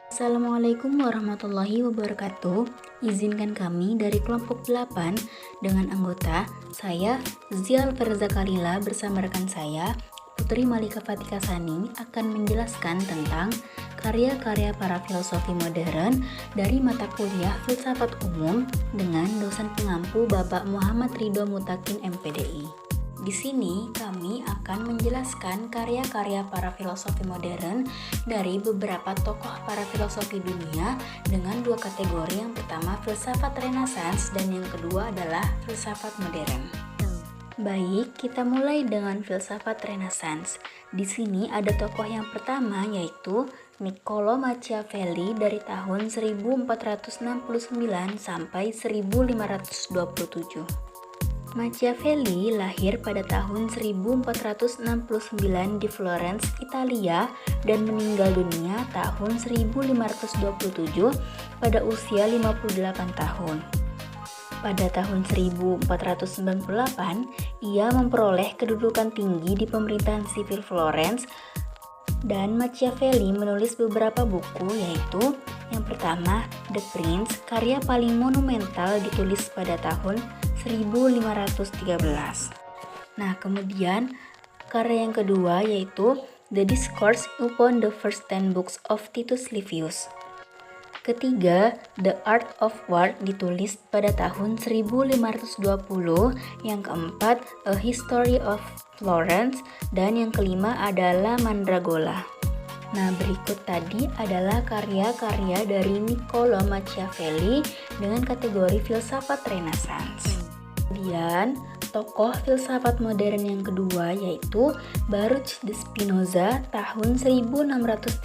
Assalamualaikum warahmatullahi wabarakatuh. Izinkan kami dari kelompok 8 dengan anggota saya Zial Ferza Kalila bersama rekan saya Putri Malika Fatika Sani akan menjelaskan tentang karya-karya para filosofi modern dari mata kuliah Filsafat Umum dengan dosen pengampu Bapak Muhammad Ridho Mutakin MPDI. Di sini kami akan menjelaskan karya-karya para filosofi modern dari beberapa tokoh para filosofi dunia dengan dua kategori. Yang pertama filsafat Renaissance dan yang kedua adalah filsafat modern. Baik, kita mulai dengan filsafat Renaissance. Di sini ada tokoh yang pertama yaitu Niccolo Machiavelli dari tahun 1469 sampai 1527. Machiavelli lahir pada tahun 1469 di Florence, Italia dan meninggal dunia tahun 1527 pada usia 58 tahun. Pada tahun 1498, ia memperoleh kedudukan tinggi di pemerintahan sipil Florence dan Machiavelli menulis beberapa buku yaitu yang pertama The Prince, karya paling monumental ditulis pada tahun 1513. Nah, kemudian karya yang kedua yaitu The Discourse upon the First 10 Books of Titus Livius. Ketiga, The Art of War ditulis pada tahun 1520. Yang keempat, A History of Florence, dan yang kelima adalah Mandragola. Nah, berikut tadi adalah karya-karya dari Niccolo Machiavelli dengan kategori filsafat Renaissance. Kemudian, tokoh filsafat modern yang kedua yaitu Baruch de Spinoza tahun 1632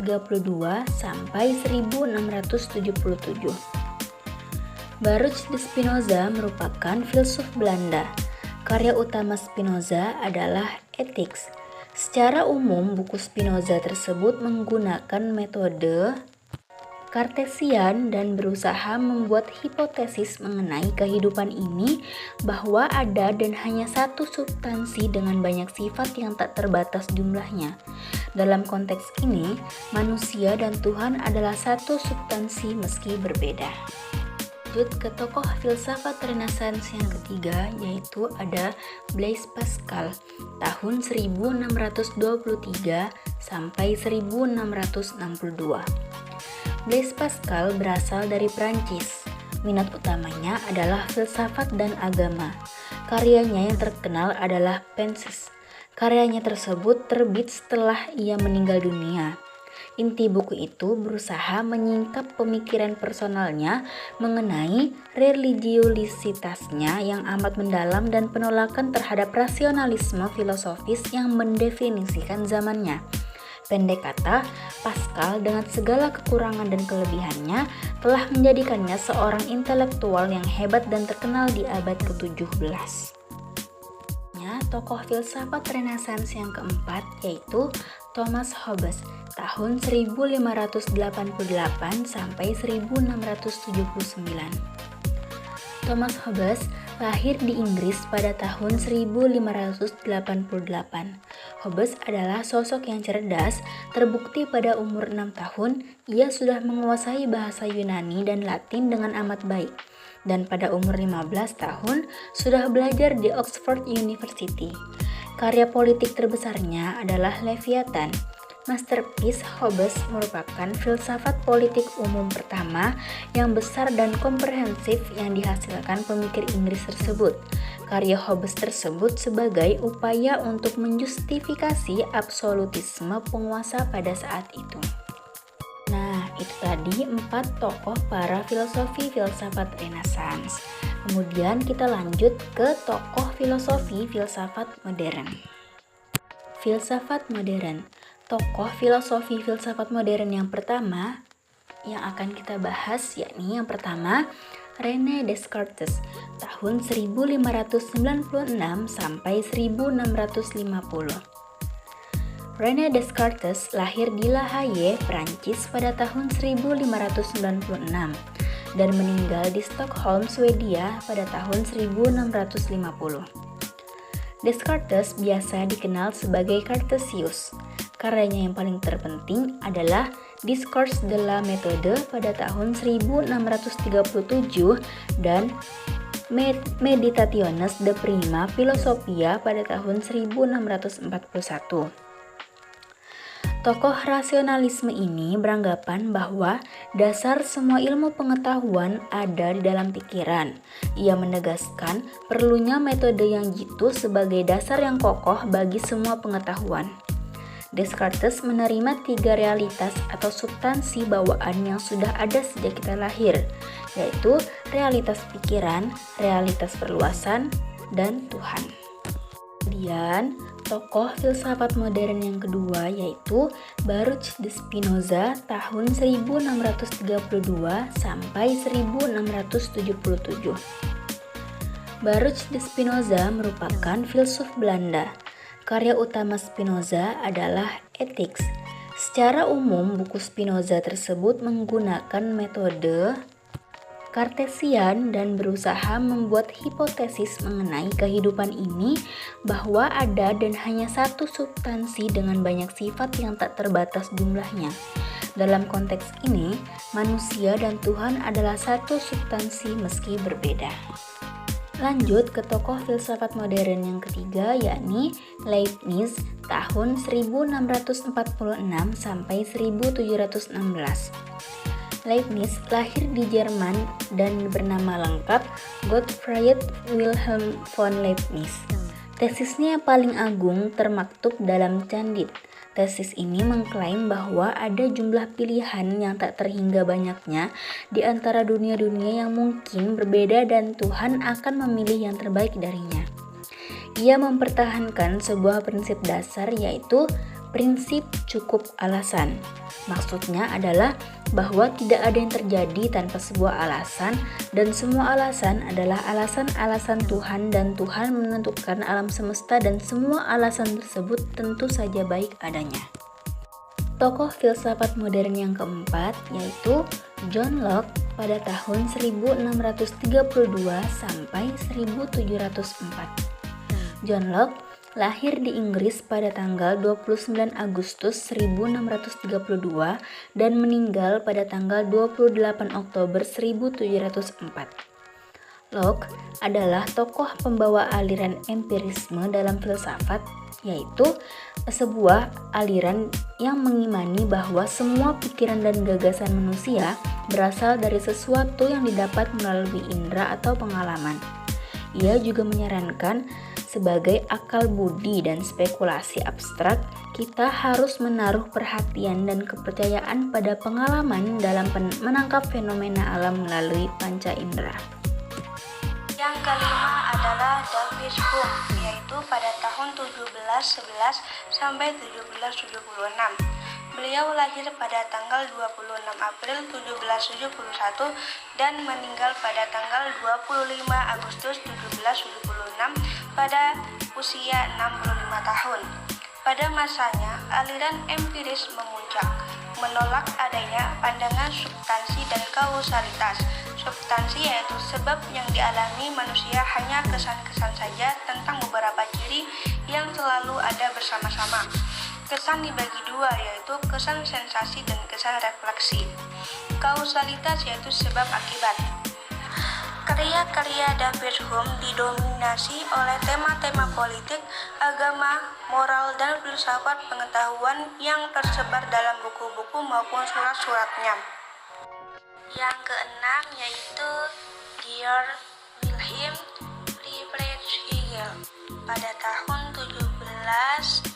sampai 1677. Baruch de Spinoza merupakan filsuf Belanda. Karya utama Spinoza adalah Ethics. Secara umum, buku Spinoza tersebut menggunakan metode Kartesian dan berusaha membuat hipotesis mengenai kehidupan ini bahwa ada dan hanya satu substansi dengan banyak sifat yang tak terbatas jumlahnya. Dalam konteks ini, manusia dan Tuhan adalah satu substansi meski berbeda. Lanjut ke tokoh filsafat Renaissance yang ketiga yaitu ada Blaise Pascal tahun 1623 sampai 1662. Blaise Pascal berasal dari Prancis. Minat utamanya adalah filsafat dan agama. Karyanya yang terkenal adalah Penses. Karyanya tersebut terbit setelah ia meninggal dunia. Inti buku itu berusaha menyingkap pemikiran personalnya mengenai religiusitasnya yang amat mendalam dan penolakan terhadap rasionalisme filosofis yang mendefinisikan zamannya. Pendek kata, Pascal dengan segala kekurangan dan kelebihannya telah menjadikannya seorang intelektual yang hebat dan terkenal di abad ke-17. Tokoh filsafat Renaissance yang keempat yaitu Thomas Hobbes tahun 1588 sampai 1679. Thomas Hobbes lahir di Inggris pada tahun 1588. Hobbes adalah sosok yang cerdas, terbukti pada umur 6 tahun ia sudah menguasai bahasa Yunani dan Latin dengan amat baik. Dan pada umur 15 tahun sudah belajar di Oxford University. Karya politik terbesarnya adalah Leviathan. Masterpiece Hobbes merupakan filsafat politik umum pertama yang besar dan komprehensif yang dihasilkan pemikir Inggris tersebut. Karya Hobbes tersebut sebagai upaya untuk menjustifikasi absolutisme penguasa pada saat itu. Nah, itu tadi 4 tokoh para filosofi filsafat Renaissance. Kemudian kita lanjut ke tokoh filosofi filsafat modern. Filsafat modern. Tokoh filosofi filsafat modern yang pertama yang akan kita bahas yakni yang pertama René Descartes tahun 1596 sampai 1650. René Descartes lahir di La Haye, Prancis pada tahun 1596 dan meninggal di Stockholm, Swedia pada tahun 1650. Descartes biasa dikenal sebagai Cartesius. Karyanya yang paling terpenting adalah Discours de la Méthode pada tahun 1637 dan Meditationes de Prima Philosophia pada tahun 1641. Tokoh rasionalisme ini beranggapan bahwa dasar semua ilmu pengetahuan ada di dalam pikiran. Ia menegaskan perlunya metode yang jitu sebagai dasar yang kokoh bagi semua pengetahuan. Descartes menerima 3 realitas atau substansi bawaan yang sudah ada sejak kita lahir, yaitu realitas pikiran, realitas perluasan, dan Tuhan. Kemudian, tokoh filsafat modern yang kedua yaitu Baruch de Spinoza tahun 1632 sampai 1677. Baruch de Spinoza merupakan filsuf Belanda. Karya utama Spinoza adalah Ethics. Secara umum, buku Spinoza tersebut menggunakan metode Kartesian dan berusaha membuat hipotesis mengenai kehidupan ini bahwa ada dan hanya satu substansi dengan banyak sifat yang tak terbatas jumlahnya. Dalam konteks ini, manusia dan Tuhan adalah satu substansi meski berbeda. Lanjut ke tokoh filsafat modern yang ketiga, yakni Leibniz tahun 1646 sampai 1716. Leibniz lahir di Jerman dan bernama lengkap Gottfried Wilhelm von Leibniz. Tesisnya yang paling agung termaktub dalam Candid. Tesis ini mengklaim bahwa ada jumlah pilihan yang tak terhingga banyaknya di antara dunia-dunia yang mungkin berbeda dan Tuhan akan memilih yang terbaik darinya. Ia mempertahankan sebuah prinsip dasar yaitu prinsip cukup alasan. Maksudnya adalah bahwa tidak ada yang terjadi tanpa sebuah alasan dan semua alasan adalah alasan-alasan Tuhan dan Tuhan menentukan alam semesta dan semua alasan tersebut tentu saja baik adanya. Tokoh filsafat modern yang keempat yaitu John Locke pada tahun 1632 sampai 1704. John Locke lahir di Inggris pada tanggal 29 Agustus 1632 dan meninggal pada tanggal 28 Oktober 1704. Locke adalah tokoh pembawa aliran empirisme dalam filsafat, yaitu sebuah aliran yang mengimani bahwa semua pikiran dan gagasan manusia berasal dari sesuatu yang didapat melalui indera atau pengalaman. Ia juga menyarankan sebagai akal budi dan spekulasi abstrak, kita harus menaruh perhatian dan kepercayaan pada pengalaman dalam menangkap fenomena alam melalui panca indera. Yang kelima adalah David Hume, yaitu pada tahun 1711 sampai 1776. Beliau lahir pada tanggal 26 April 1771 dan meninggal pada tanggal 25 Agustus 1776 pada usia 65 tahun. Pada masanya, aliran empiris memuncak, menolak adanya pandangan substansi dan kausalitas. Substansi yaitu sebab yang dialami manusia hanya kesan-kesan saja tentang beberapa ciri yang selalu ada bersama-sama. Kesan dibagi dua, yaitu kesan sensasi dan kesan refleksi. Kausalitas yaitu sebab akibat. Karya-karya David Hume didominasi oleh tema-tema politik, agama, moral, dan filsafat pengetahuan yang tersebar dalam buku-buku maupun surat-suratnya. Yang keenam yaitu Georg Wilhelm Friedrich Hegel pada tahun 1770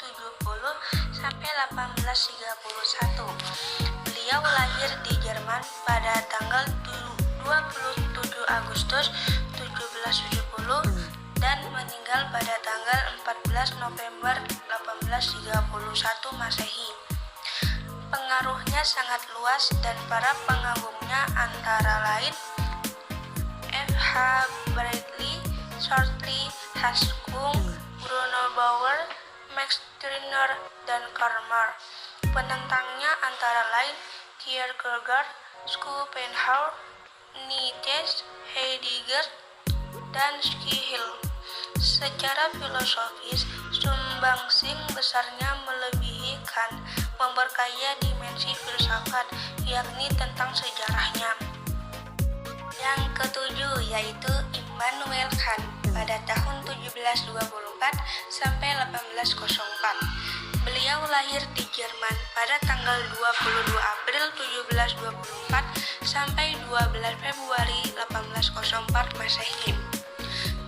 sampai 1831. Beliau lahir di Jerman pada tanggal 27 Agustus 1770 dan meninggal pada tanggal 14 November 1831 Masehi. Pengaruhnya sangat luas dan para pengagumnya antara lain F.H. Bradley, Shorty Haskung, Bruno Bauer, Max Stirner, dan Karl Marx. Penentangnya antara lain Kierkegaard, Schopenhauer, Nietzsche, Heidegger, dan Schlegel. Secara filosofis, sumbangsih besarnya melebihi Kant, memperkaya dimensi filsafat, yakni tentang sejarahnya. Yang ketujuh yaitu Immanuel Kant pada tahun 1724 sampai 1804. Beliau lahir di Jerman pada tanggal 22 April 1724 sampai 12 Februari 1804 Masehi.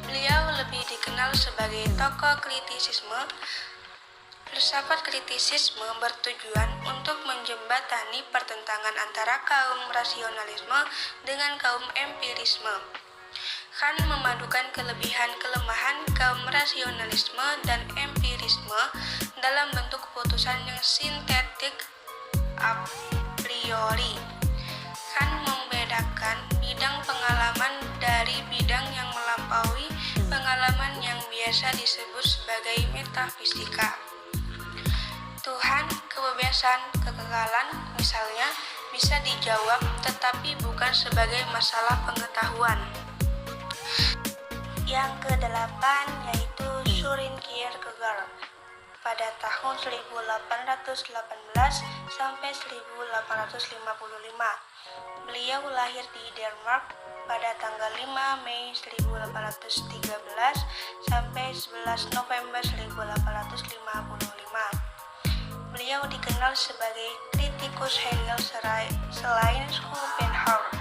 Beliau lebih dikenal sebagai tokoh kritisisme. Filsafat kritisisme bertujuan untuk menjembatani pertentangan antara kaum rasionalisme dengan kaum empirisme. Kant memadukan kelebihan-kelemahan kaum rasionalisme dan empirisme dalam bentuk keputusan yang sintetik a priori. Kant membedakan bidang pengalaman dari bidang yang melampaui pengalaman yang biasa disebut sebagai metafisika. Tuhan, kebebasan, kekekalan, misalnya, bisa dijawab tetapi bukan sebagai masalah pengetahuan. Yang kedelapan yaitu Søren Kierkegaard pada tahun 1818 sampai 1855. Beliau lahir di Denmark pada tanggal 5 Mei 1813 sampai 11 November 1855. Beliau dikenal sebagai kritikus Hegel selain Schopenhauer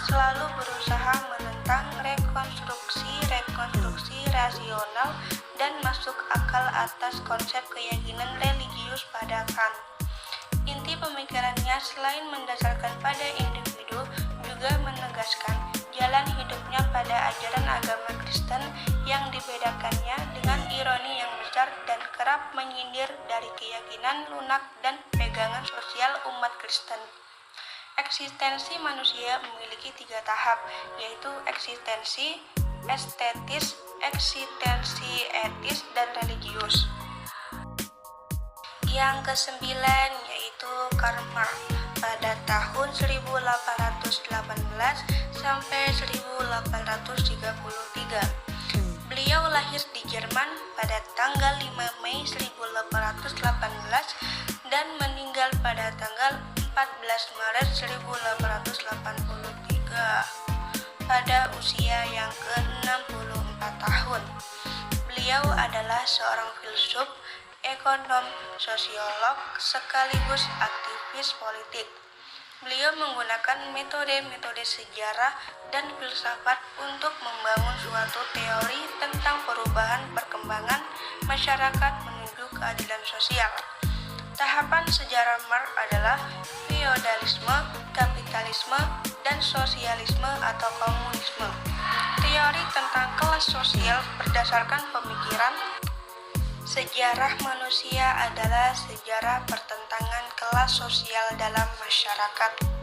selalu berusaha menentang rekonstruksi rasional dan masuk akal atas konsep keyakinan religius pada Kant. Inti pemikirannya selain mendasarkan pada individu juga menegaskan jalan hidupnya pada ajaran agama Kristen yang dibedakannya dengan ironi yang besar dan kerap menyindir dari keyakinan lunak dan pegangan sosial umat Kristen. Eksistensi manusia memiliki 3 tahap, yaitu eksistensi estetis, eksistensi etis, dan religius. Yang kesembilan yaitu Karl Marx pada tahun 1818 sampai 1833. Beliau lahir di Jerman pada tanggal 5 Mei 1818 dan meninggal pada tanggal 14 Maret 1883 pada usia yang ke-64 tahun. Beliau adalah seorang filsuf, ekonom, sosiolog, sekaligus aktivis politik. Beliau menggunakan metode-metode sejarah dan filsafat untuk membangun suatu teori tentang perubahan perkembangan masyarakat menuju keadilan sosial. Tahapan sejarah Marx adalah feodalisme, kapitalisme, dan sosialisme atau komunisme. Teori tentang kelas sosial berdasarkan pemikiran sejarah manusia adalah sejarah pertentangan kelas sosial dalam masyarakat.